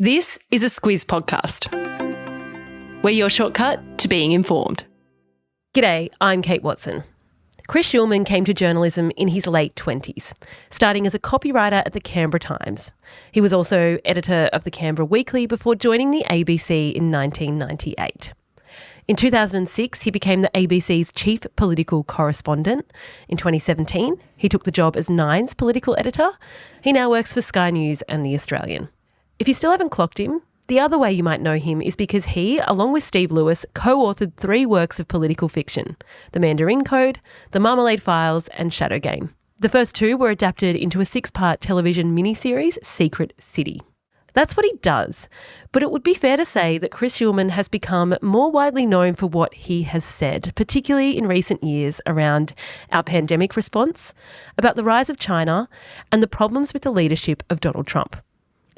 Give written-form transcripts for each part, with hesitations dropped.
This is a Squiz podcast. We're your shortcut to being informed. G'day, I'm Kate Watson. Chris Uhlmann came to journalism in his late 20s, starting as a copywriter at the Canberra Times. He was also editor of the Canberra Weekly before joining the ABC in 1998. In 2006, he became the ABC's chief political correspondent. In 2017, he took the job as Nine's political editor. He now works for Sky News and The Australian. If you still haven't clocked him, the other way you might know him is because he, along with Steve Lewis, co-authored 3 works of political fiction: The Mandarin Code, The Marmalade Files and Shadow Game. The first 2 were adapted into a 6-part television miniseries, Secret City. That's what he does, but it would be fair to say that Chris Uhlmann has become more widely known for what he has said, particularly in recent years around our pandemic response, about the rise of China and the problems with the leadership of Donald Trump.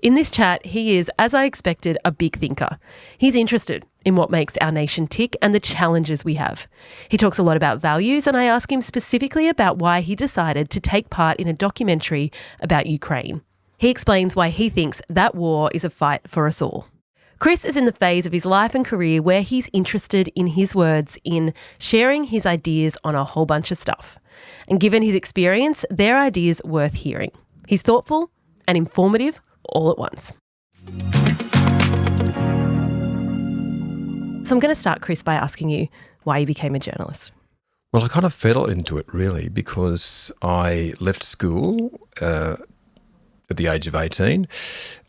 In this chat, he is, as I expected, a big thinker. He's interested in what makes our nation tick and the challenges we have. He talks a lot about values, and I ask him specifically about why he decided to take part in a documentary about Ukraine. He explains why he thinks that war is a fight for us all. Chris is in the phase of his life and career where he's interested, in his words, in sharing his ideas on a whole bunch of stuff. And given his experience, they're ideas worth hearing. He's thoughtful and informative all at once. So I'm going to start, Chris, by asking you why you became a journalist. Well, I kind of fell into it really because I left school at the age of 18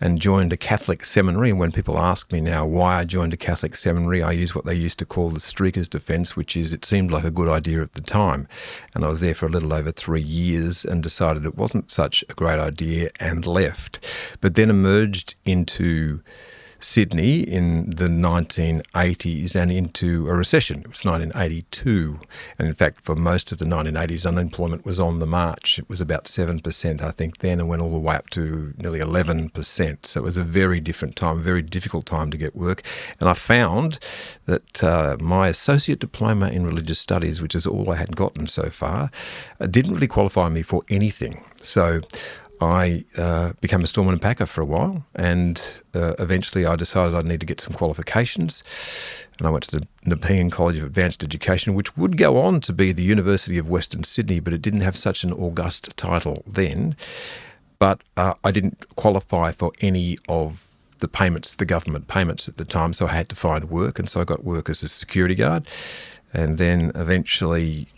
and joined a Catholic seminary. And when people ask me now why I joined a Catholic seminary, I use what they used to call the streaker's defence, which is it seemed like a good idea at the time. And I was there for a little over 3 years and decided it wasn't such a great idea and left. But then emerged into Sydney in the 1980s and into a recession. It was 1982. And in fact, for most of the 1980s, unemployment was on the march. It was about 7%, I think, then, and went all the way up to nearly 11%. So it was a very different time, a very difficult time to get work. And I found that my associate diploma in religious studies, which is all I had gotten so far, didn't really qualify me for anything. So I became a storeman and packer for a while, and eventually I decided I'd need to get some qualifications, and I went to the Nepean College of Advanced Education, which would go on to be the University of Western Sydney, but it didn't have such an august title then. But I didn't qualify for any of the payments, the government payments at the time, so I had to find work, and so I got work as a security guard, and then eventually,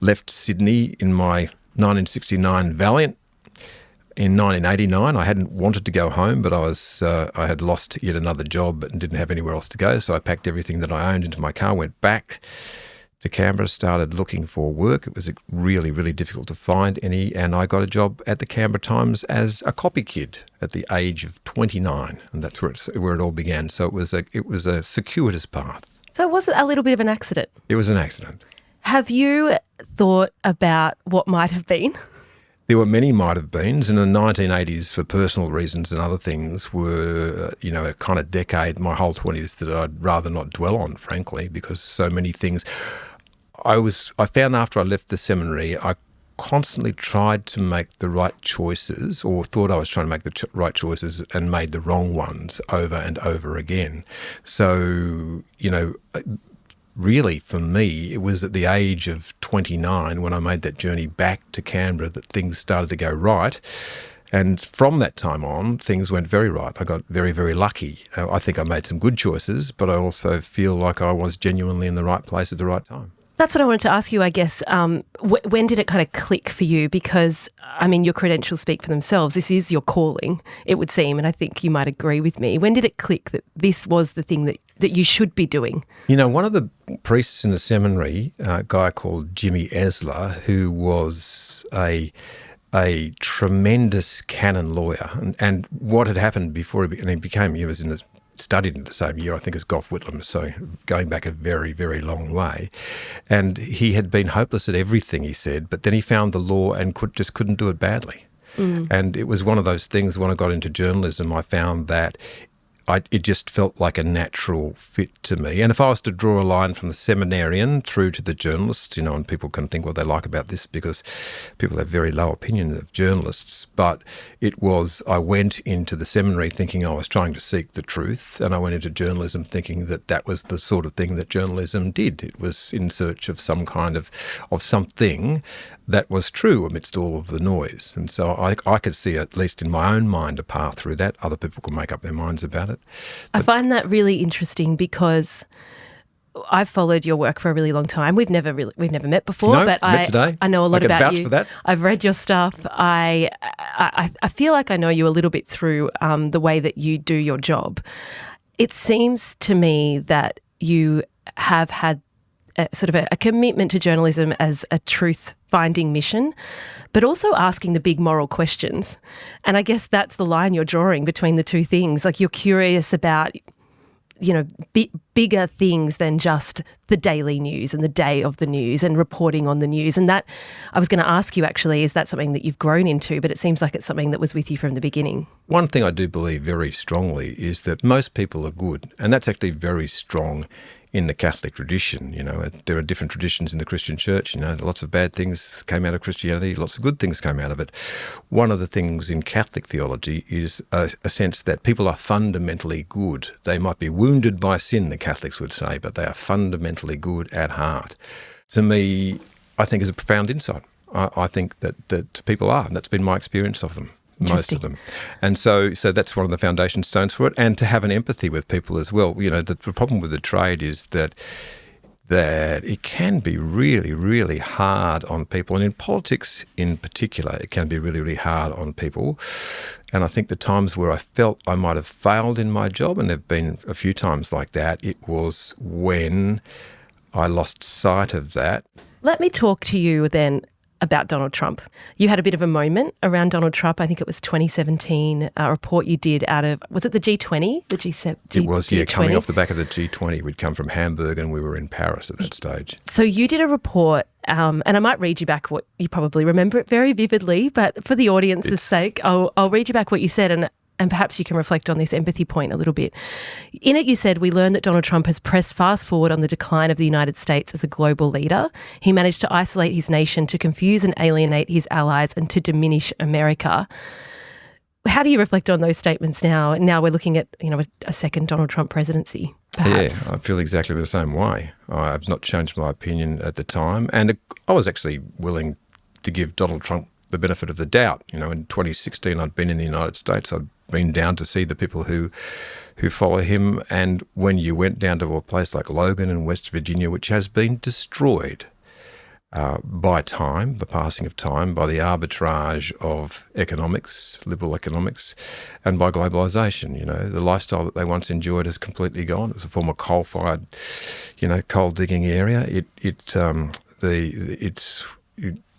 left Sydney in my 1969 Valiant. In 1989, I hadn't wanted to go home, but I had lost yet another job and didn't have anywhere else to go. So I packed everything that I owned into my car, went back to Canberra, started looking for work. It was really, really difficult to find any, and I got a job at the Canberra Times as a copy kid at the age of 29, and that's where it all began. So it was a circuitous path. So was it a little bit of an accident? It was an accident. Have you thought about what might have been? There were many might-have-beens, and the 1980s, for personal reasons and other things, were, a kind of decade, my whole 20s, that I'd rather not dwell on, frankly, because so many things. I found after I left the seminary, I constantly tried to make the right choices, or thought I was trying to make the right choices and made the wrong ones over and over again. So, really, for me, it was at the age of 29 when I made that journey back to Canberra that things started to go right. And from that time on, things went very right. I got very, very lucky. I think I made some good choices, but I also feel like I was genuinely in the right place at the right time. That's what I wanted to ask you, I guess. When did it kind of click for you? Because, your credentials speak for themselves. This is your calling, it would seem, and I think you might agree with me. When did it click that this was the thing that you should be doing? One of the priests in the seminary, a guy called Jimmy Esler, who was a tremendous canon lawyer, and what had happened before he was in the studied in the same year, I think, as Gough Whitlam, so going back a very, very long way. And he had been hopeless at everything, he said, but then he found the law and couldn't do it badly. And it was one of those things, when I got into journalism, I found that it just felt like a natural fit to me. And if I was to draw a line from the seminarian through to the journalist, and people can think what they like about this because people have very low opinion of journalists, but I went into the seminary thinking I was trying to seek the truth, and I went into journalism thinking that was the sort of thing that journalism did. It was in search of some kind of something that was true amidst all of the noise. And so I could see, at least in my own mind, a path through that. Other people could make up their minds about it. I find that really interesting because I've followed your work for a really long time. We've never met before, but met today. I know a lot about you. For that. I've read your stuff. I feel like I know you a little bit through the way that you do your job. It seems to me that you have had a commitment to journalism as a truth-finding mission, but also asking the big moral questions. And I guess that's the line you're drawing between the two things. Like, you're curious about, bigger things than just the daily news and the day of the news and reporting on the news. And that, I was going to ask you actually, is that something that you've grown into? But it seems like it's something that was with you from the beginning. One thing I do believe very strongly is that most people are good, and that's actually very strong in the Catholic tradition. There are different traditions in the Christian church. Lots of bad things came out of Christianity, lots of good things came out of it. One of the things in Catholic theology is a sense that people are fundamentally good. They might be wounded by sin, the Catholics would say, but they are fundamentally good at heart. To me, I think is a profound insight. I think that people are, and that's been my experience of them. Most of them. And so that's one of the foundation stones for it. And to have an empathy with people as well. The problem with the trade is that it can be really, really hard on people. And in politics in particular, it can be really, really hard on people. And I think the times where I felt I might have failed in my job, and there have been a few times like that, it was when I lost sight of that. Let me talk to you then about Donald Trump. You had a bit of a moment around Donald Trump. I think it was 2017, a report you did out of, was it the G20? The G7? It was, yeah, coming off the back of the G20. We'd come from Hamburg and we were in Paris at that stage. So you did a report, and I might read you back what you probably remember it very vividly, but for the audience's sake, I'll read you back what you said, and perhaps you can reflect on this empathy point a little bit. In it, you said, we learned that Donald Trump has pressed fast forward on the decline of the United States as a global leader. He managed to isolate his nation, to confuse and alienate his allies, and to diminish America. How do you reflect on those statements now? Now we're looking at, a second Donald Trump presidency, perhaps. Yeah, I feel exactly the same way. I've not changed my opinion at the time. And I was actually willing to give Donald Trump the benefit of the doubt. In 2016, I'd been in the United States. I'd been down to see the people who follow him. And when you went down to a place like Logan in West Virginia, which has been destroyed by time, the passing of time, by the arbitrage of economics, liberal economics, and by globalisation, the lifestyle that they once enjoyed has completely gone. It's a former coal-fired, coal digging area. It's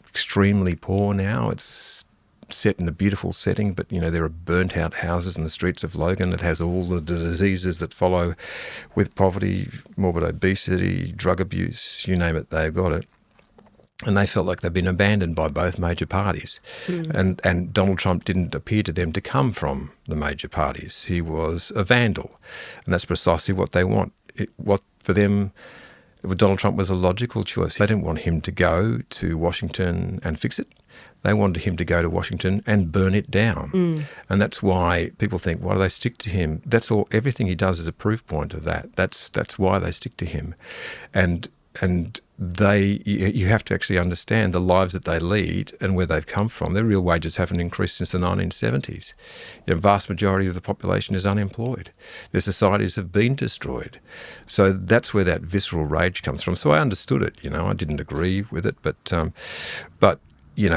extremely poor now. It's set in a beautiful setting, but there are burnt out houses in the streets of Logan. It has all the diseases that follow with poverty, morbid obesity, drug abuse, you name it, they've got it. And they felt like they've been abandoned by both major parties. And Donald Trump didn't appear to them to come from the major parties. He was a vandal, and that's precisely what they want. For them, Donald Trump was a logical choice. They didn't want him to go to Washington and fix it. They wanted him to go to Washington and burn it down. And that's why people think, why do they stick to him? That's all. Everything he does is a proof point of that. That's why they stick to him. And you have to actually understand the lives that they lead and where they've come from. Their real wages haven't increased since the 1970s. The vast majority of the population is unemployed. Their societies have been destroyed. So that's where that visceral rage comes from. So I understood it. I didn't agree with it, but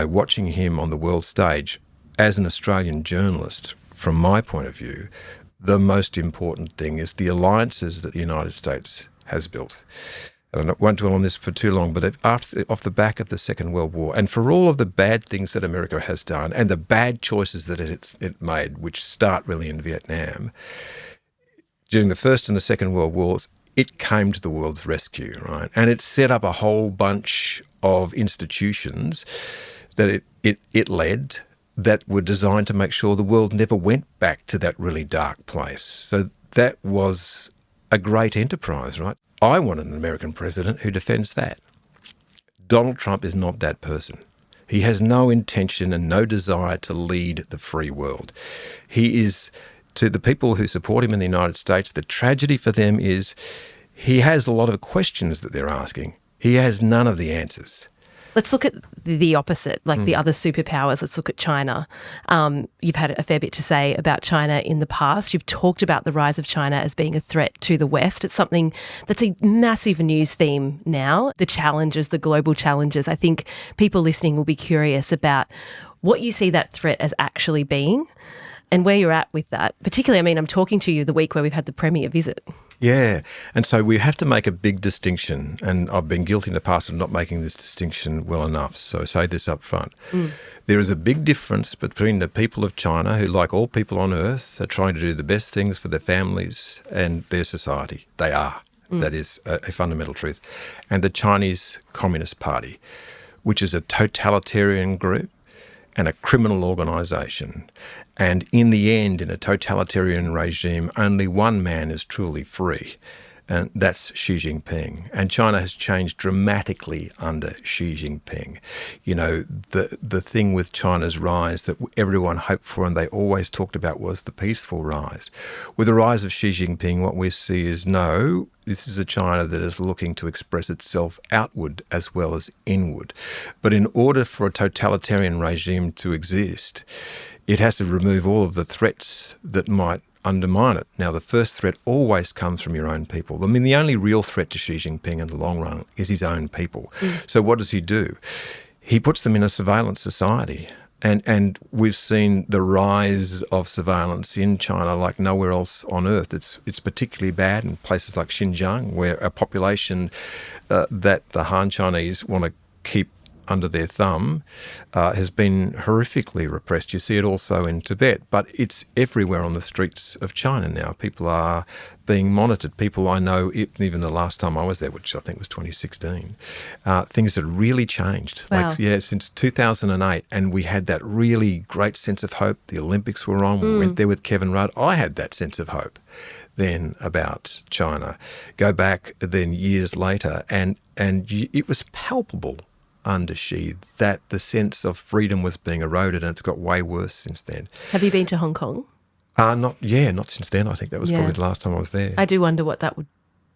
watching him on the world stage as an Australian journalist, from my point of view, the most important thing is the alliances that the United States has built. And I won't dwell on this for too long, but off the back of the Second World War, and for all of the bad things that America has done and the bad choices that it made, which start really in Vietnam, during the First and the Second World Wars, it came to the world's rescue, right? And it set up a whole bunch of institutions that it led that were designed to make sure the world never went back to that really dark place. So that was a great enterprise, right? I want an American president who defends that. Donald Trump is not that person. He has no intention and no desire to lead the free world. He is, to the people who support him in the United States, the tragedy for them is he has a lot of questions that they're asking. He has none of the answers. Let's look at the opposite, like the other superpowers. Let's look at China. You've had a fair bit to say about China in the past. You've talked about the rise of China as being a threat to the West. It's something that's a massive news theme now, the challenges, the global challenges. I think people listening will be curious about what you see that threat as actually being and where you're at with that. Particularly, I mean, I'm talking to you the week where we've had the Premier visit. Yeah, and so we have to make a big distinction, and I've been guilty in the past of not making this distinction well enough, so I say this up front. There is a big difference between the people of China, who, like all people on earth, are trying to do the best things for their families and their society. They are. That is a fundamental truth. And the Chinese Communist Party, which is a totalitarian group and a criminal organisation. And in the end, in a totalitarian regime, only one man is truly free, and that's Xi Jinping. And China has changed dramatically under Xi Jinping. You know, the thing with China's rise that everyone hoped for and they always talked about was the peaceful rise. With the rise of Xi Jinping, what we see is, no, this is a China that is looking to express itself outward as well as inward. But in order for a totalitarian regime to exist, it has to remove all of the threats that might undermine it. Now, the first threat always comes from your own people. I mean, the only real threat to Xi Jinping in the long run is his own people. So what does he do? He puts them in a surveillance society. And we've seen the rise of surveillance in China like nowhere else on earth. It's particularly bad in places like Xinjiang, where a population that the Han Chinese want to keep under their thumb has been horrifically repressed. You see it also in Tibet, but it's everywhere on the streets of China now. People are being monitored. People I know, even the last time I was there, which I think was 2016, things had really changed. Wow. Since 2008, and we had that really great sense of hope. The Olympics were on. We went there with Kevin Rudd. I had that sense of hope then about China. Go back then years later, and it was palpable under Xi that the sense of freedom was being eroded, and it's got way worse since then. Have you been to Hong Kong? Not since then. I think that was probably the last time I was there. I do wonder what that would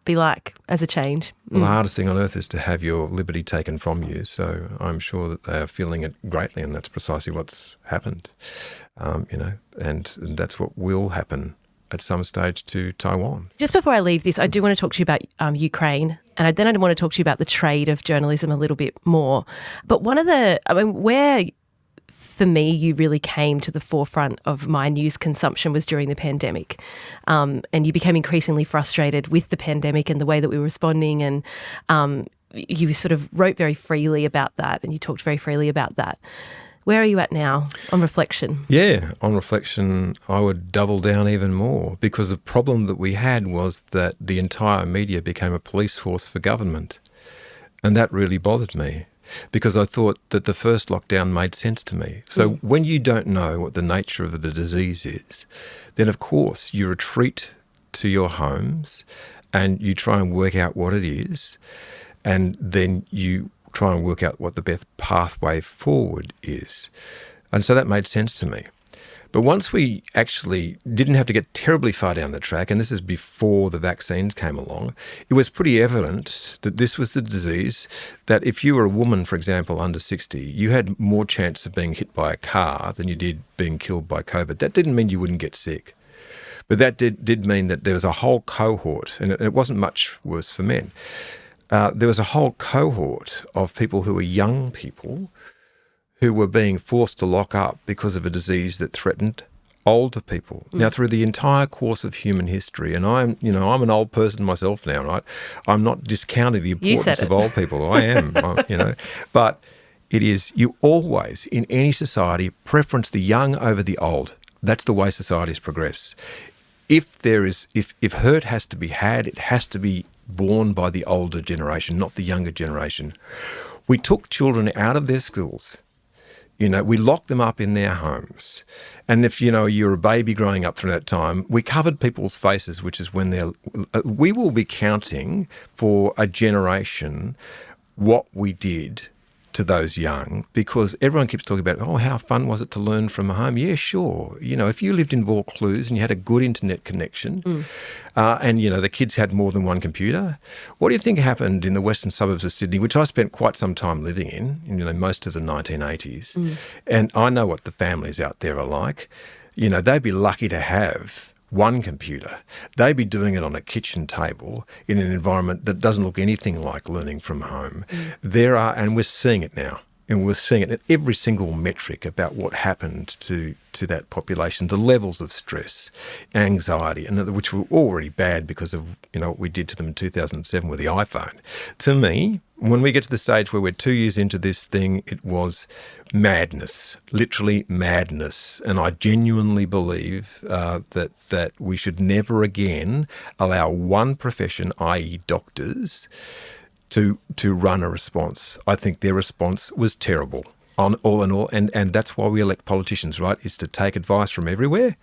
be like as a change. Well, the hardest thing on earth is to have your liberty taken from you, so I'm sure that they are feeling it greatly, and that's precisely what's happened, and that's what will happen at some stage to Taiwan. Just before I leave this, I do want to talk to you about Ukraine, and then I want to talk to you about the trade of journalism a little bit more. But where for me you really came to the forefront of my news consumption was during the pandemic, and you became increasingly frustrated with the pandemic and the way that we were responding, and you sort of wrote very freely about that, and you talked very freely about that. Where are you at now on reflection? Yeah, on reflection, I would double down even more, because the problem that we had was that the entire media became a police force for government. And that really bothered me, because I thought that the first lockdown made sense to me. So when you don't know what the nature of the disease is, then of course you retreat to your homes and you try and work out what it is, and then you try and work out what the best pathway forward is. And so that made sense to me. But once we actually didn't have to get terribly far down the track, and this is before the vaccines came along, it was pretty evident that this was the disease that if you were a woman, for example, under 60, you had more chance of being hit by a car than you did being killed by COVID. That didn't mean you wouldn't get sick. But that did mean that there was a whole cohort, and it wasn't much worse for men. There was a whole cohort of people who were young people who were being forced to lock up because of a disease that threatened older people. Now, through the entire course of human history, and I'm an old person myself now, right? I'm not discounting the importance of old people. I am, but it is, you always, in any society, preference the young over the old. That's the way societies progress. If hurt has to be had, it has to be borne by the older generation, not the younger generation. We took children out of their schools We locked them up in their homes. And if, you're a baby growing up through that time, we covered people's faces, which is when we will be counting for a generation what we did to those young, because everyone keeps talking about, how fun was it to learn from home? Yeah, sure. If you lived in Vaucluse and you had a good internet connection and, the kids had more than one computer, what do you think happened in the western suburbs of Sydney, which I spent quite some time living in, most of the 1980s. And I know what the families out there are like. They'd be lucky to have one computer. They'd be doing it on a kitchen table in an environment that doesn't look anything like learning from home. And we're seeing it now. And we're seeing it in every single metric about what happened to that population, the levels of stress, anxiety, and which were already bad because of what we did to them in 2007 with the iPhone. To me, when we get to the stage where we're 2 years into this thing, it was madness, literally madness. And I genuinely believe that we should never again allow one profession, i.e. doctors, to run a response. I think their response was terrible on all in all. And that's why we elect politicians, right, is to take advice from everywhere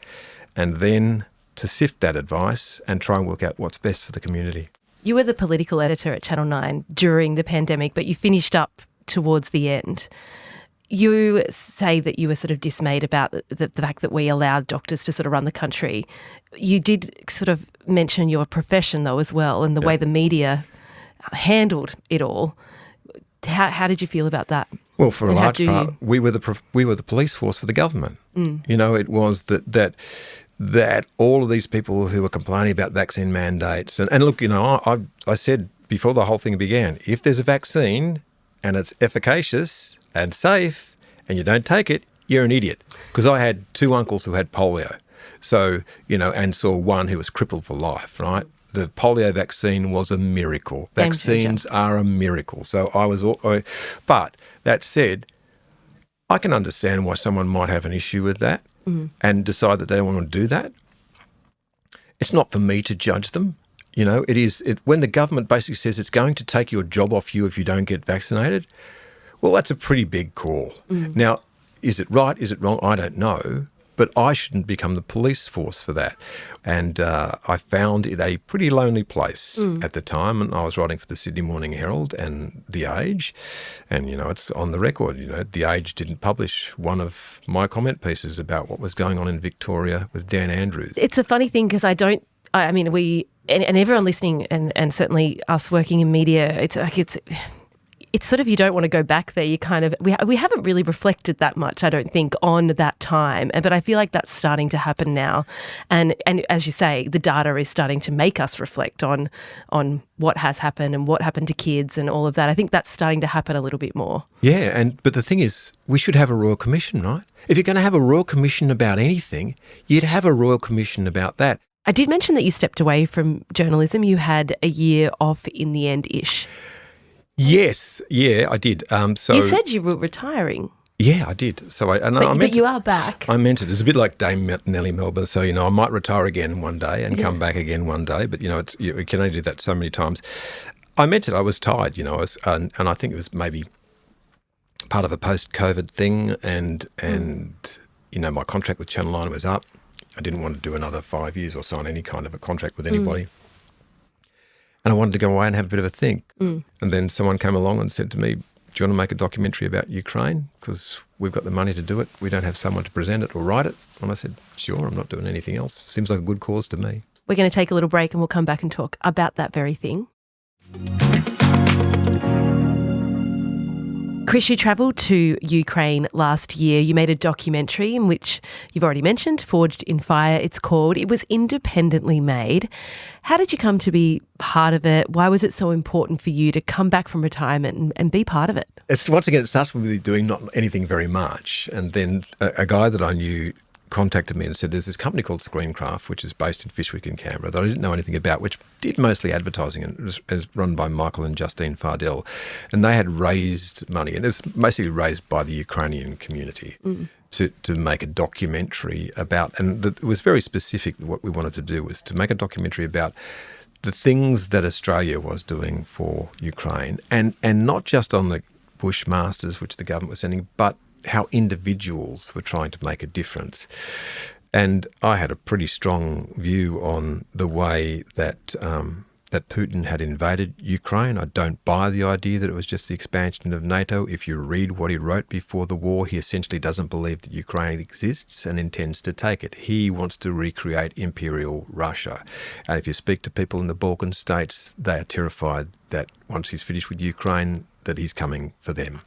and then to sift that advice and try and work out what's best for the community. You were the political editor at Channel 9 during the pandemic, but you finished up towards the end. You say that you were sort of dismayed about the fact that we allowed doctors to sort of run the country. You did sort of mention your profession, though, as well, and the way the media handled it all. How did you feel about that? Well, for a large part, we were the police force for the government. It was that all of these people who were complaining about vaccine mandates, and look, I said before the whole thing began, if there's a vaccine and it's efficacious and safe and you don't take it, you're an idiot. Because I had two uncles who had polio, and saw one who was crippled for life, right? The polio vaccine was a miracle. Vaccines are a miracle. So but that said, I can understand why someone might have an issue with that and decide that they don't want to do that. It's not for me to judge them. When the government basically says it's going to take your job off you if you don't get vaccinated, well, that's a pretty big call. Now, is it right? Is it wrong? I don't know. But I shouldn't become the police force for that. And I found it a pretty lonely place at the time. And I was writing for the Sydney Morning Herald and The Age. And, it's on the record. The Age didn't publish one of my comment pieces about what was going on in Victoria with Dan Andrews. It's a funny thing because we and everyone listening and certainly us working in media, it's sort of, you don't want to go back there. You kind of, we haven't really reflected that much, I don't think, on that time. But I feel like that's starting to happen now. And as you say, the data is starting to make us reflect on what has happened and what happened to kids and all of that. I think that's starting to happen a little bit more. Yeah, but the thing is, we should have a Royal Commission, right? If you're going to have a Royal Commission about anything, you'd have a Royal Commission about that. I did mention that you stepped away from journalism. You had a year off in the end-ish. Yes, yeah, I did. You said you were retiring. Yeah, I did. But you are back. I meant it. It's a bit like Dame Nellie Melba. So, I might retire again one day and come back again one day. But, you can only do that so many times. I meant it. I was tired, and I think it was maybe part of a post-COVID thing. And my contract with Channel 9 was up. I didn't want to do another 5 years or sign any kind of a contract with anybody. And I wanted to go away and have a bit of a think. And then someone came along and said to me, do you want to make a documentary about Ukraine? Because we've got the money to do it. We don't have someone to present it or write it. And I said, sure, I'm not doing anything else. Seems like a good cause to me. We're going to take a little break and we'll come back and talk about that very thing. Chris, you travelled to Ukraine last year. You made a documentary in which you've already mentioned, Forged in Fire, it's called. It was independently made. How did you come to be part of it? Why was it so important for you to come back from retirement and be part of it? Once again, it starts with me doing not anything very much. And then a guy that I knew contacted me and said there's this company called Screencraft, which is based in Fyshwick in Canberra, that I didn't know anything about, which did mostly advertising and is run by Michael and Justine Fardell. And they had raised money, and it's basically raised by the Ukrainian community to make a documentary about, and it was very specific. What we wanted to do was to make a documentary about the things that Australia was doing for Ukraine, and not just on the Bushmasters, which the government was sending, but how individuals were trying to make a difference. And I had a pretty strong view on the way that that Putin had invaded Ukraine. I don't buy the idea that it was just the expansion of NATO. If you read what he wrote before the war, he essentially doesn't believe that Ukraine exists and intends to take it. He wants to recreate Imperial Russia. And if you speak to people in the Balkan states, they are terrified that once he's finished with Ukraine, that he's coming for them.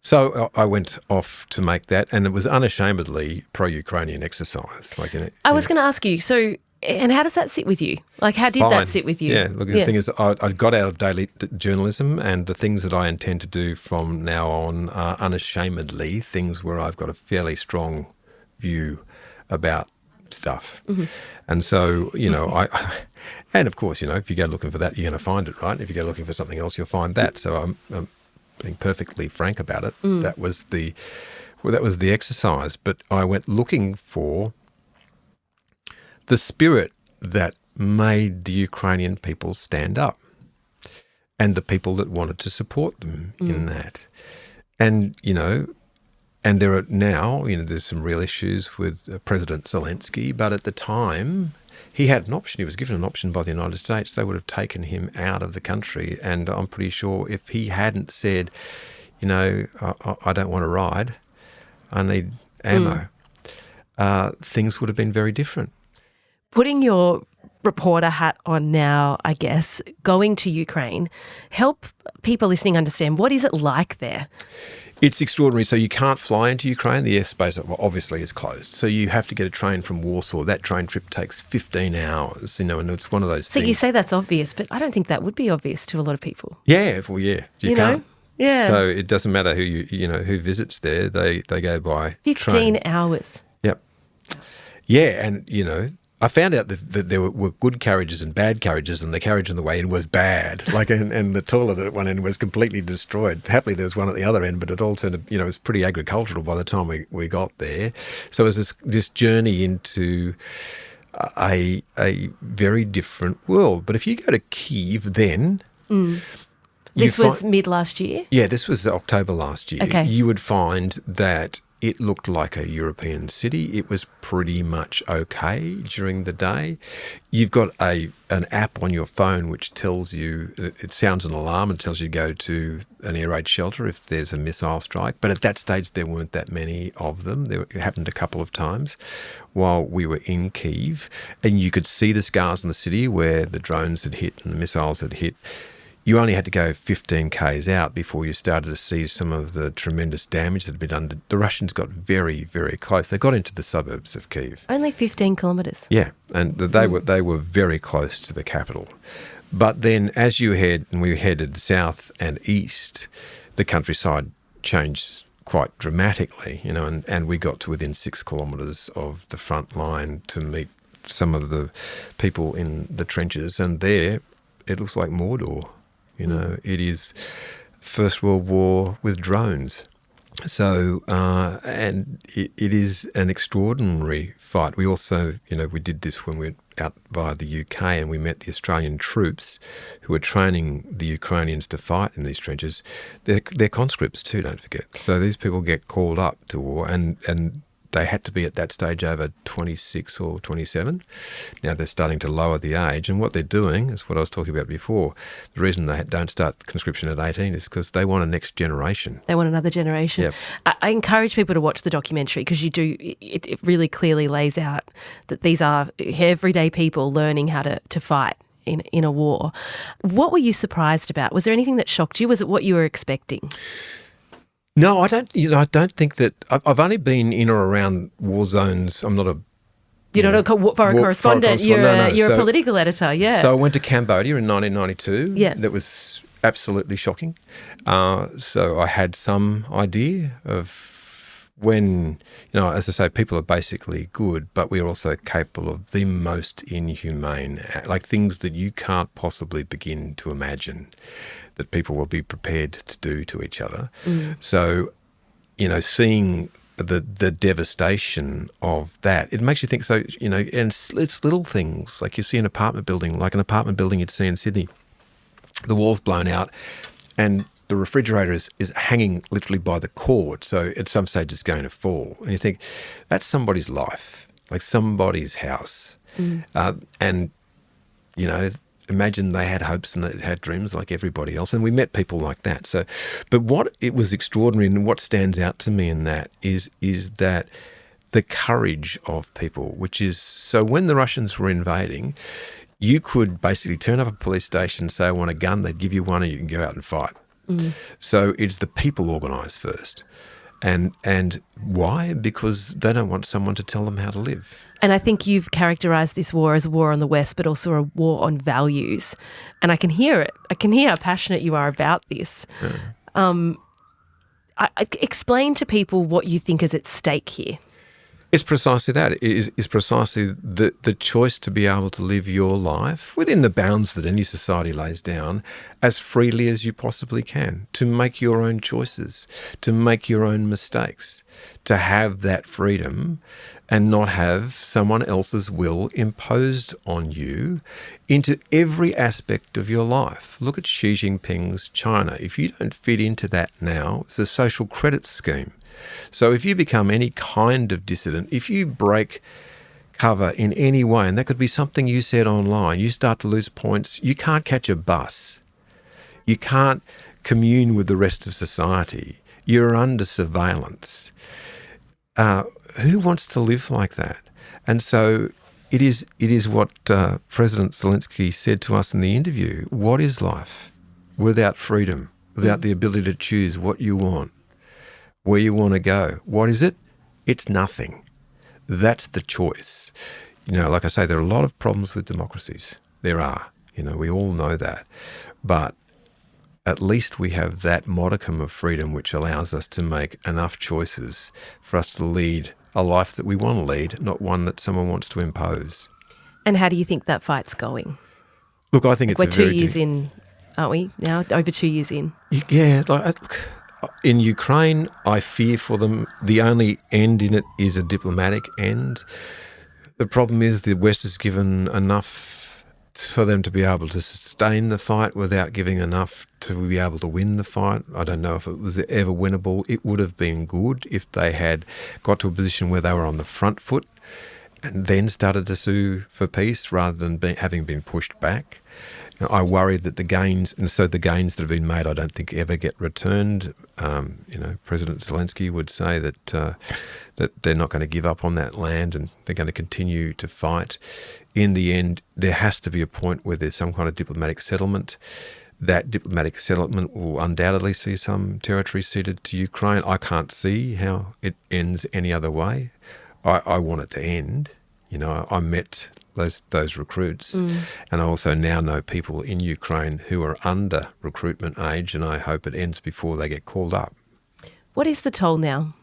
So I went off to make that, and it was unashamedly pro-Ukrainian exercise. I was going to ask you, so, and how does that sit with you? Like, how did that sit with you? Yeah, look, the thing is, I got out of daily journalism, and the things that I intend to do from now on are unashamedly things where I've got a fairly strong view about stuff. Mm-hmm. And so, and of course, if you go looking for that, you're going to find it, right? If you go looking for something else, you'll find that. So I'm being perfectly frank about it. That was the exercise. But I went looking for the spirit that made the Ukrainian people stand up, and the people that wanted to support them in that. And and there are now, there's some real issues with President Zelensky, but at the time he had an option. He was given an option by the United States. They would have taken him out of the country. And I'm pretty sure if he hadn't said, I don't want to ride, I need ammo, things would have been very different. Putting your reporter hat on now, I guess, going to Ukraine, help people listening understand, what is it like there? It's extraordinary. So you can't fly into Ukraine. The airspace obviously is closed. So you have to get a train from Warsaw. That train trip takes 15 hours, and it's one of those things. So you say that's obvious, but I don't think that would be obvious to a lot of people. Yeah, well, yeah. You can't. Yeah. So it doesn't matter who visits there. They go by 15 hours. Yep. Yeah, and, I found out that there were good carriages and bad carriages, and the carriage on the way in was bad. And the toilet at one end was completely destroyed. Happily, there was one at the other end, but it all turned, it was pretty agricultural by the time we got there. So it was this journey into a very different world. But if you go to Kyiv then... This was mid last year? Yeah, this was October last year. Okay. You would find that it looked like a European city. It was pretty much okay during the day. You've got an app on your phone which tells you, it sounds an alarm and tells you to go to an air raid shelter if there's a missile strike. But at that stage, there weren't that many of them. It happened a couple of times while we were in Kyiv. And you could see the scars in the city where the drones had hit and the missiles had hit. You only had to go 15 k's out before you started to see some of the tremendous damage that had been done. The Russians got very, very close. They got into the suburbs of Kyiv. Only 15 kilometres. Yeah, and they were very close to the capital. But then as we headed south and east, the countryside changed quite dramatically, and we got to within 6 kilometres of the front line to meet some of the people in the trenches, and there it looks like Mordor. It is First World War with drones. So, and it is an extraordinary fight. We also, we did this when we were out via the UK, and we met the Australian troops who were training the Ukrainians to fight in these trenches. They're conscripts too, don't forget. So these people get called up to war, and they had to be at that stage over 26 or 27. Now they're starting to lower the age, and what they're doing is what I was talking about before. The reason they don't start conscription at 18 is because they want a next generation. They want another generation. Yep. I encourage people to watch the documentary because it really clearly lays out that these are everyday people learning how to fight in a war. What were you surprised about? Was there anything that shocked you? Was it what you were expecting? No, I don't. I don't think that. I've only been in or around war zones. I'm not a. You're not a foreign correspondent. You're a political editor. Yeah. So I went to Cambodia in 1992. Yeah. That was absolutely shocking. So I had some idea of when, as I say, people are basically good, but we're also capable of the most inhumane, like things that you can't possibly begin to imagine that people will be prepared to do to each other. So, seeing the devastation of that, it makes you think. So, and it's little things like you see an apartment building, like an apartment building you'd see in Sydney. The wall's blown out, and the refrigerator is hanging literally by the cord, so at some stage it's going to fall. And you think, that's somebody's life, like somebody's house. And, you know, imagine they had hopes and they had dreams like everybody else. And we met people like that. So, but what it was extraordinary and what stands out to me in that is that the courage of people, which is, so when the Russians were invading, you could basically turn up a police station, say, I want a gun, they'd give you one and you can go out and fight. So it's the people organised first. And why? Because they don't want someone to tell them how to live. And I think you've characterised this war as a war on the West, but also a war on values. And I can hear it. I can hear how passionate you are about this. Explain to people what you think is at stake here. It's precisely that. It is precisely the choice to be able to live your life within the bounds that any society lays down as freely as you possibly can, to make your own choices, to make your own mistakes, to have that freedom and not have someone else's will imposed on you into every aspect of your life. Look at Xi Jinping's China. If you don't fit into that now, it's a social credit scheme. So if you become any kind of dissident, if you break cover in any way, and that could be something you said online, you start to lose points, you can't catch a bus, you can't commune with the rest of society, you're under surveillance. Who wants to live like that? And so it is what President Zelensky said to us in the interview. What is life without freedom, without the ability to choose what you want? Where you want to go. What is it? It's nothing. That's the choice. You know, like I say, there are a lot of problems with democracies. There are. You know, we all know that. But at least we have that modicum of freedom which allows us to make enough choices for us to lead a life that we want to lead, not one that someone wants to impose. And how do you think that fight's going? Look, I think we're 2 years in, aren't we? Now, over 2 years in. Yeah, in Ukraine, I fear for them. The only end in it is a diplomatic end. The problem is the West has given enough for them to be able to sustain the fight without giving enough to be able to win the fight. I don't know if it was ever winnable. It would have been good if they had got to a position where they were on the front foot and then started to sue for peace rather than having been pushed back. I worry that the gains that have been made, I don't think ever get returned. President Zelensky would say that they're not going to give up on that land and they're going to continue to fight. In the end, there has to be a point where there's some kind of diplomatic settlement. That diplomatic settlement will undoubtedly see some territory ceded to Ukraine. I can't see how it ends any other way. I want it to end. You know, I met those recruits, and I also now know people in Ukraine who are under recruitment age, and I hope it ends before they get called up. What is the toll now?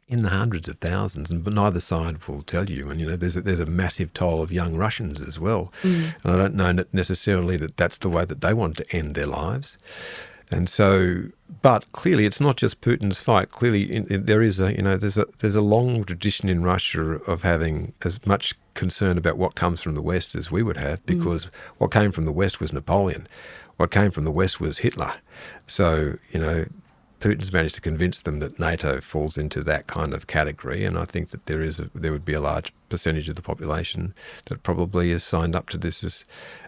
In the hundreds of thousands, but neither side will tell you. And, you know, there's a massive toll of young Russians as well. And I don't know necessarily that that's the way that they want to end their lives. And so, but clearly it's not just Putin's fight. Clearly there's a long tradition in Russia of having as much concern about what comes from the West as we would have, because what came from the West was Napoleon. What came from the West was Hitler. So, you know, Putin's managed to convince them that NATO falls into that kind of category, and I think that there would be a large percentage of the population that probably is signed up to this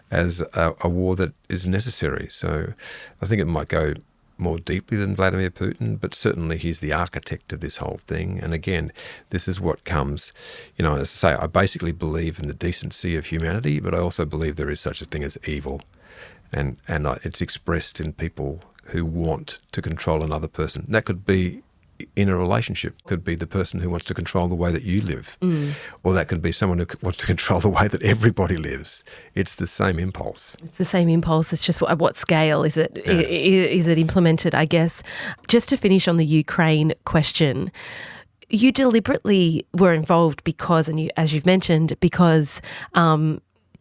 as a war that is necessary. So I think it might go more deeply than Vladimir Putin, but certainly he's the architect of this whole thing. And again, this is what comes, you know, as I say, I basically believe in the decency of humanity, but I also believe there is such a thing as evil. And it's expressed in people who want to control another person. That could be in a relationship, could be the person who wants to control the way that you live, or that could be someone who wants to control the way that everybody lives. It's the same impulse. It's the same impulse. It's just at what scale is it? Yeah. Is it implemented, I guess? Just to finish on the Ukraine question, you deliberately were involved because, and as you've mentioned, because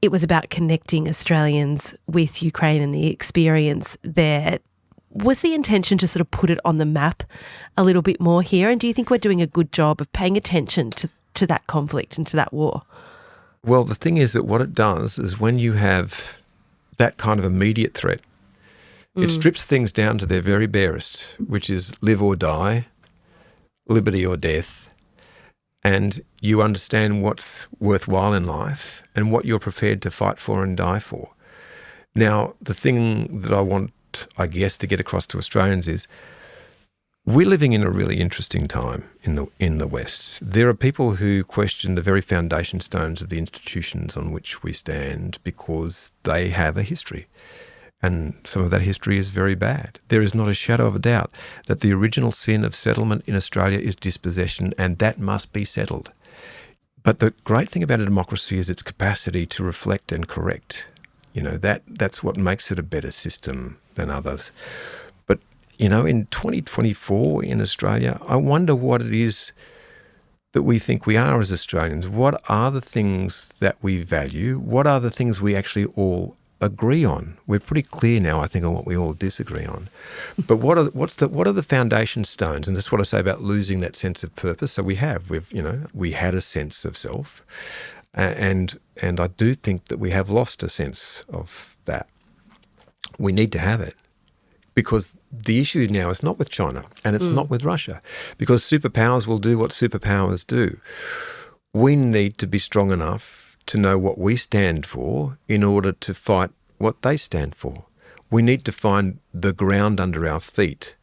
it was about connecting Australians with Ukraine and the experience there. Was the intention to sort of put it on the map a little bit more here? And do you think we're doing a good job of paying attention to that conflict and to that war? Well, the thing is that what it does is when you have that kind of immediate threat, It strips things down to their very barest, which is live or die, liberty or death, and you understand what's worthwhile in life and what you're prepared to fight for and die for. Now, the thing that I want, I guess, to get across to Australians is we're living in a really interesting time in the West. There are people who question the very foundation stones of the institutions on which we stand because they have a history. And some of that history is very bad. There is not a shadow of a doubt that the original sin of settlement in Australia is dispossession, and that must be settled. But the great thing about a democracy is its capacity to reflect and correct. That's what makes it a better system than others. But, in 2024 in Australia, I wonder what it is that we think we are as Australians. What are the things that we value? What are the things we actually all agree on? We're pretty clear now, I think, on what we all disagree on. But what are the foundation stones? And that's what I say about losing that sense of purpose. So we had a sense of self, and I do think that we have lost a sense of that. We need to have it, because the issue now is not with China and it's not with Russia, because superpowers will do what superpowers do. We need to be strong enough to know what we stand for in order to fight what they stand for. We need to find the ground under our feet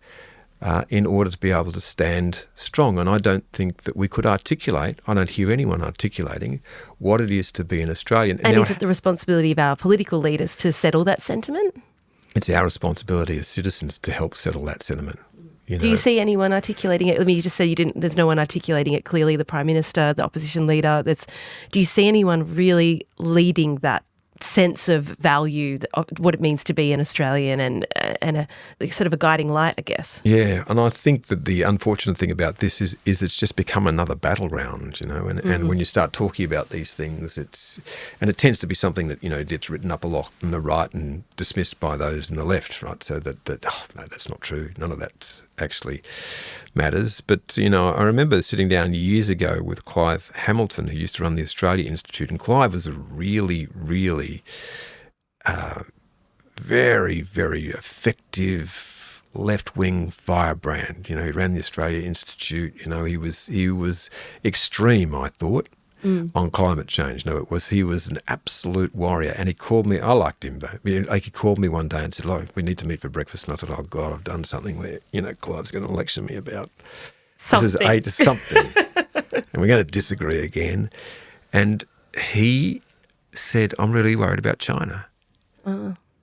in order to be able to stand strong. And I don't think that we could articulate, I don't hear anyone articulating what it is to be an Australian. And now, is it the responsibility of our political leaders to settle that sentiment? It's our responsibility as citizens to help settle that sentiment. Do you see anyone articulating it? I mean, you just said there's no one articulating it clearly, the Prime Minister, the opposition leader. Do you see anyone really leading that sense of value, what it means to be an Australian and a sort of a guiding light, I guess? Yeah, and I think that the unfortunate thing about this is it's just become another battleground, and when you start talking about these things, it tends to be something that, gets written up a lot on the right and dismissed by those in the left, right? So no, that's not true. None of that actually matters. But, I remember sitting down years ago with Clive Hamilton, who used to run the Australia Institute, and Clive was a really, really very, very effective left-wing firebrand. He ran the Australia Institute. He was extreme, I thought, on climate change. He was an absolute warrior, and he called me. I liked him though. He called me one day and said, "Look, we need to meet for breakfast." And I thought, "Oh God, I've done something where Clive's going to lecture me about something." This is something, and we're going to disagree again. And he said, "I'm really worried about China."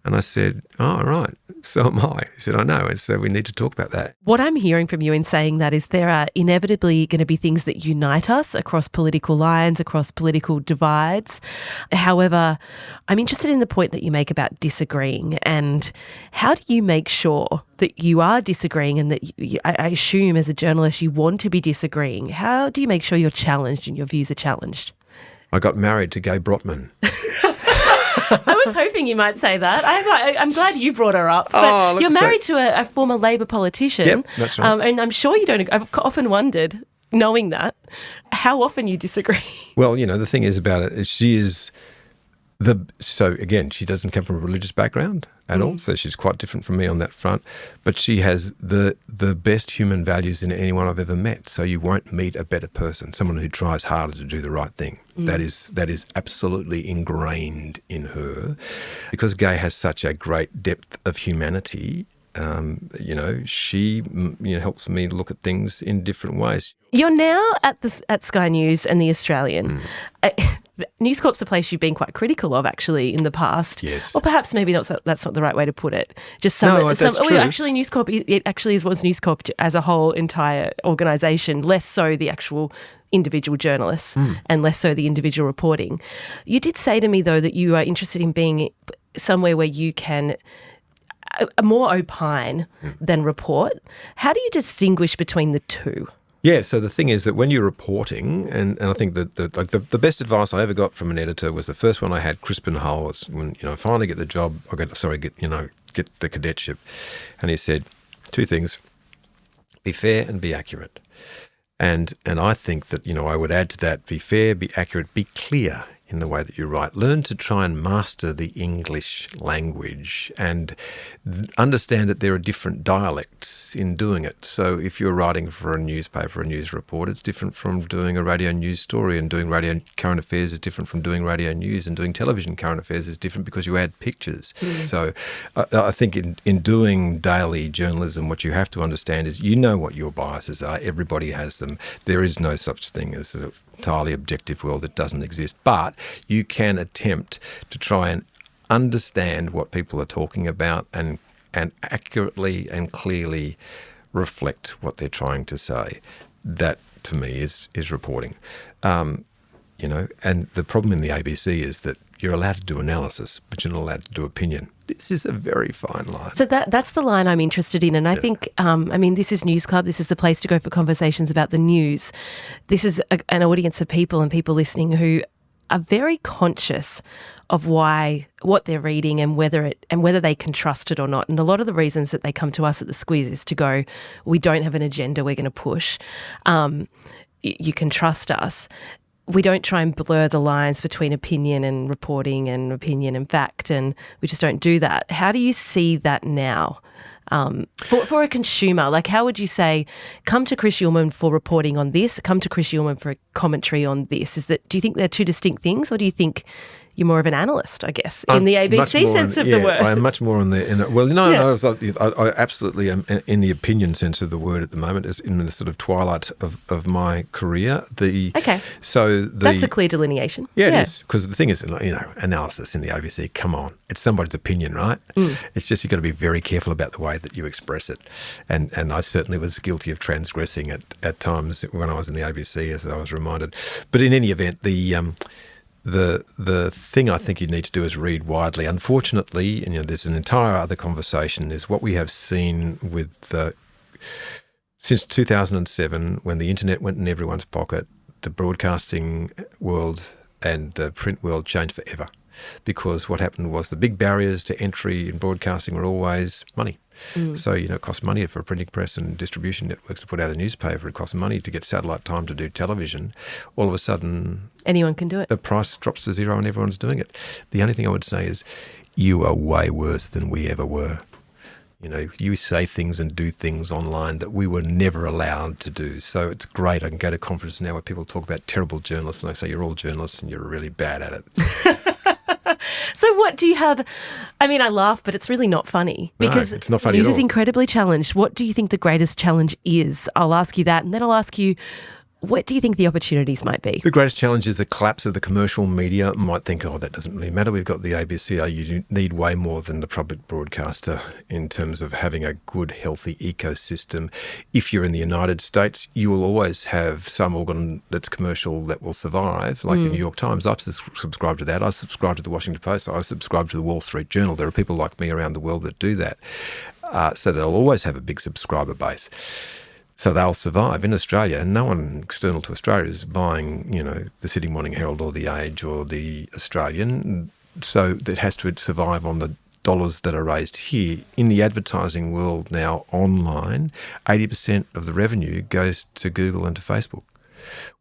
And I said, "Oh, right, so am I." He said, "I know, and so we need to talk about that." What I'm hearing from you in saying that is there are inevitably going to be things that unite us across political lines, across political divides. However, I'm interested in the point that you make about disagreeing, and how do you make sure that you are disagreeing and that I assume as a journalist you want to be disagreeing. How do you make sure you're challenged and your views are challenged? I got married to Gay Brotman. I was hoping you might say that. I'm glad you brought her up. But you're married to a former Labor politician. Yep, that's right. And I'm sure you don't. I've often wondered, knowing that, how often you disagree. Well, the thing is about it is so again, she doesn't come from a religious background at all, so she's quite different from me on that front. But she has the best human values in anyone I've ever met. So you won't meet a better person, someone who tries harder to do the right thing. That is absolutely ingrained in her, because Gay has such a great depth of humanity. She helps me look at things in different ways. You're now at Sky News and The Australian. News Corp's a place you've been quite critical of, actually, in the past. Yes. Or perhaps maybe that's not the right way to put it. Just that's true. Actually, News Corp, it actually was News Corp as a whole entire organisation, less so the actual individual journalists and less so the individual reporting. You did say to me, though, that you are interested in being somewhere where you can more opine than report. How do you distinguish between the two? Yeah, so the thing is that when you're reporting, and I think that the best advice I ever got from an editor was the first one I had, Crispin Hull, when I finally get the job, get the cadetship, and he said two things: be fair and be accurate. And I think that I would add to that: be fair, be accurate, be clear. in the way that you write. Learn to try and master the English language and understand that there are different dialects in doing it. So if you're writing for a newspaper, a news report, it's different from doing a radio news story, and doing radio current affairs is different from doing radio news, and doing television current affairs is different because you add pictures. So I think in doing daily journalism, what you have to understand is you know what your biases are. Everybody has them. There is no such thing as a entirely objective world. It doesn't exist. But you can attempt to try and understand what people are talking about and accurately and clearly reflect what they're trying to say. That, to me, is reporting. And the problem in the ABC is that you're allowed to do analysis, but you're not allowed to do opinion. This is a very fine line. So that's the line I'm interested in. And I think, this is News Club. This is the place to go for conversations about the news. This is an audience of people and people listening who are very conscious of what they're reading and whether they can trust it or not. And a lot of the reasons that they come to us at the Squiz is to go, we don't have an agenda we're going to push. You can trust us. We don't try and blur the lines between opinion and reporting and opinion and fact, and we just don't do that. How do you see that now? For a consumer, like how would you say, come to Chris Uhlmann for reporting on this, come to Chris Uhlmann for a commentary on this? Do you think they're two distinct things, or do you think you're more of an analyst, I guess, in the ABC sense of the word? I'm much more I absolutely am in the opinion sense of the word at the moment, is in the sort of twilight of my career. So that's a clear delineation. Yeah, it is, because the thing is, analysis in the ABC, come on, it's somebody's opinion, right? It's just you've got to be very careful about the way that you express it. And I certainly was guilty of transgressing at times when I was in the ABC, as I was reminded. But in any event, the thing I think you need to do is read widely. Unfortunately, and there's an entire other conversation, is what we have seen with since 2007, when the internet went in everyone's pocket, the broadcasting world and the print world changed forever. Because what happened was the big barriers to entry in broadcasting were always money. So, it costs money for a printing press and distribution networks to put out a newspaper. It costs money to get satellite time to do television. All of a sudden, anyone can do it. The price drops to zero and everyone's doing it. The only thing I would say is you are way worse than we ever were. You say things and do things online that we were never allowed to do. So it's great. I can go to conferences now where people talk about terrible journalists and they say, you're all journalists and you're really bad at it. So what do you have? I laugh, but it's really not funny, because it's not funny news at all. is incredibly challenged. What do you think the greatest challenge is? I'll ask you that, and then I'll ask you, what do you think the opportunities might be? The greatest challenge is the collapse of the commercial media. Might think, that doesn't really matter. We've got the ABC. You need way more than the public broadcaster in terms of having a good, healthy ecosystem. If you're in the United States, you will always have some organ that's commercial that will survive, like the New York Times. I subscribe to that. I subscribe to the Washington Post. I subscribe to the Wall Street Journal. There are people like me around the world that do that. So they'll always have a big subscriber base. So they'll survive. In Australia, no one external to Australia is buying, the Sydney Morning Herald or the Age or the Australian. So it has to survive on the dollars that are raised here. In the advertising world now, online, 80% of the revenue goes to Google and to Facebook,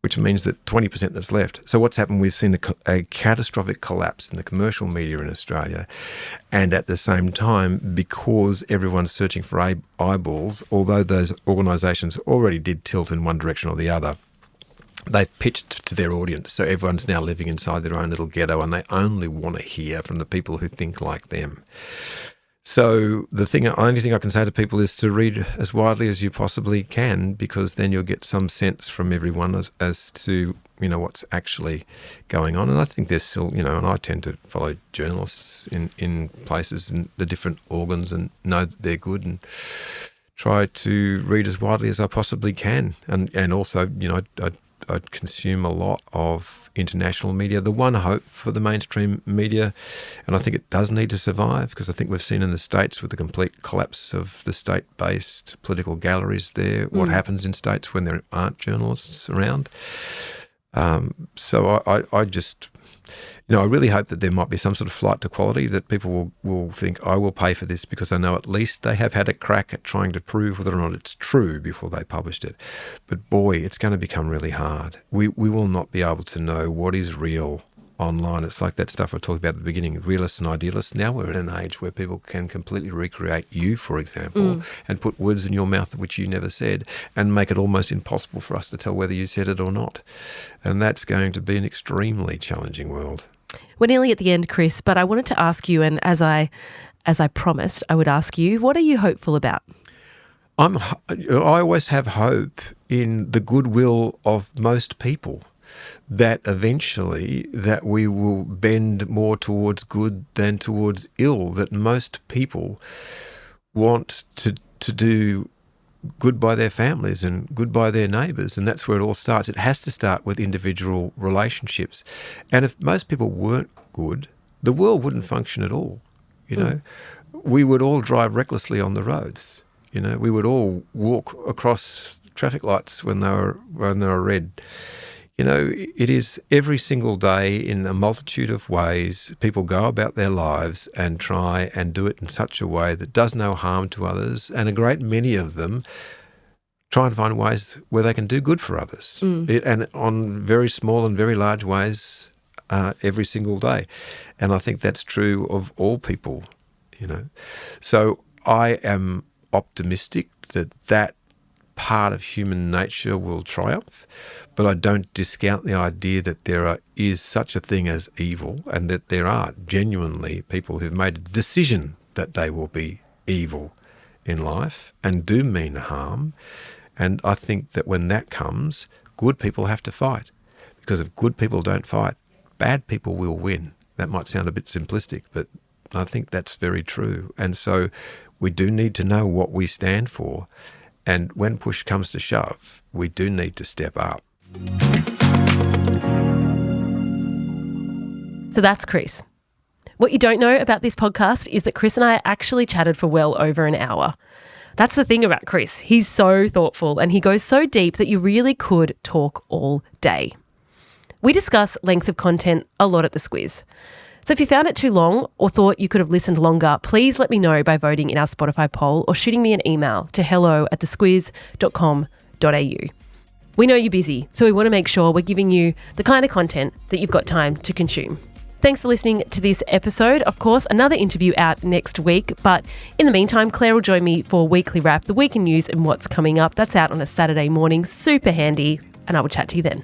which means that 20% that's left. So what's happened, we've seen a catastrophic collapse in the commercial media in Australia. And at the same time, because everyone's searching for eyeballs, although those organisations already did tilt in one direction or the other, they've pitched to their audience. So everyone's now living inside their own little ghetto and they only want to hear from the people who think like them. So the only thing I can say to people is to read as widely as you possibly can, because then you'll get some sense from everyone as to, what's actually going on. And I think there's still, and I tend to follow journalists in places and the different organs and know that they're good and try to read as widely as I possibly can. And also, I consume a lot of international media. The one hope for the mainstream media, and I think it does need to survive, because I think we've seen in the States with the complete collapse of the state-based political galleries there, what happens in states when there aren't journalists around. So I just, I really hope that there might be some sort of flight to quality, that people will think, I will pay for this because I know at least they have had a crack at trying to prove whether or not it's true before they published it. But boy, it's going to become really hard. We will not be able to know what is real online. It's like that stuff I talked about at the beginning, realists and idealists. Now we're in an age where people can completely recreate you, for example, and put words in your mouth which you never said and make it almost impossible for us to tell whether you said it or not. And that's going to be an extremely challenging world. We're nearly at the end, Chris, but I wanted to ask you, and as I promised, I would ask you, what are you hopeful about? I always have hope in the goodwill of most people, that eventually that we will bend more towards good than towards ill, that most people want to do good by their families and good by their neighbours, and that's where it all starts. It has to start with individual relationships. And if most people weren't good, the world wouldn't function at all. You know, we would all drive recklessly on the roads. You know, we would all walk across traffic lights when they were red. You know, it is every single day in a multitude of ways people go about their lives and try and do it in such a way that does no harm to others, and a great many of them try and find ways where they can do good for others, and on very small and very large ways every single day. And I think that's true of all people, you know. So I am optimistic that part of human nature will triumph, but I don't discount the idea that there is such a thing as evil, and that there are genuinely people who've made a decision that they will be evil in life and do mean harm. And I think that when that comes, good people have to fight, because if good people don't fight, bad people will win. That might sound a bit simplistic, but I think that's very true. And so we do need to know what we stand for. And when push comes to shove, we do need to step up. So that's Chris. What you don't know about this podcast is that Chris and I actually chatted for well over an hour. That's the thing about Chris. He's so thoughtful and he goes so deep that you really could talk all day. We discuss length of content a lot at The Squiz. So if you found it too long or thought you could have listened longer, please let me know by voting in our Spotify poll or shooting me an email to hello@thesquiz.com.au. We know you're busy, so we want to make sure we're giving you the kind of content that you've got time to consume. Thanks for listening to this episode. Of course, another interview out next week, but in the meantime, Claire will join me for Weekly Wrap, the week in news and what's coming up. That's out on a Saturday morning, super handy, and I will chat to you then.